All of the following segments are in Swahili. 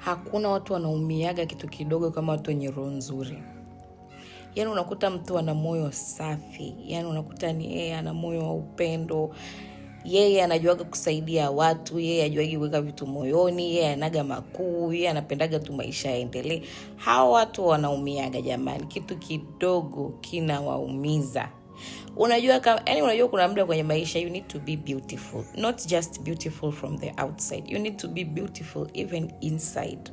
Hakuna watu wanaumiaga kitu kidogo kama watu wenye roho nzuri. Yaani unakuta mtu ana moyo safi, yaani unakuta ni yeye ana moyo wa upendo, yeye anajuaga kusaidia watu, yeye ajuaga kuweka vitu moyoni, yeye anaga makuu, yeye anapendaga tu maisha yaendelee. Hao watu wanaumiaga jamani, kitu kidogo kinawaumiza. Unajua kuna muda kwenye maisha you need to be beautiful, not just beautiful from the outside. You need to be beautiful even inside.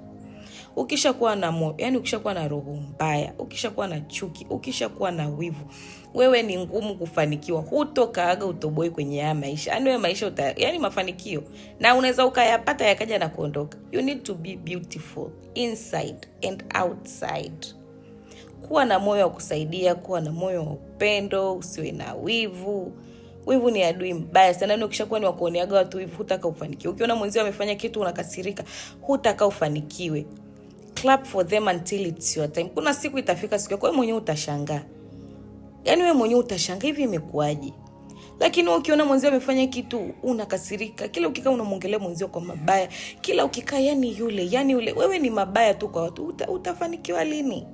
Ukishakuwa na ukishakuwa na roho mbaya, ukishakuwa na chuki, ukishakuwa na wivu, wewe ni ngumu kufanikiwa. Hutokaaga utoboi kwenye haya maisha. Yaani wewe maisha mafanikio na unaweza ukayapata yakaja na kuondoka. You need to be beautiful inside and outside. Kuwa na moyo wa kusaidia, kuwa na moyo wa upendo, usiwe na wivu. Wivu ni adui mbaya sana. Ukishakuwa ni wakuoneaga watu wivu, hutaka ufanikiwe. Ukiona mwenzio amefanya kitu unakasirika, hutaka ufanikiwe. Clap for them until it's your time. Kuna siku itafika, siku yako wewe mwenyewe utashangaa. Yaani wewe mwenyewe utashangaa hivi imekuaje. Lakini ukiona mwenzio amefanya kitu unakasirika, kila ukikaa unamwongelea mwenzio kwa mabaya, kila ukikaa yani ule wewe ni mabaya tu kwa watu, utafanikiwa lini?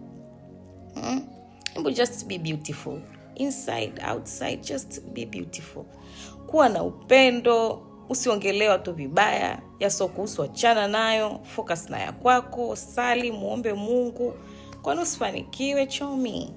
Just be beautiful inside, outside. Just be beautiful. Kuwa na upendo, usiongelee watu vibaya, yasokuhusu achana nayo, focus na ya kwako, sali, muombe Mungu. Kwani usifanikiwe chomi?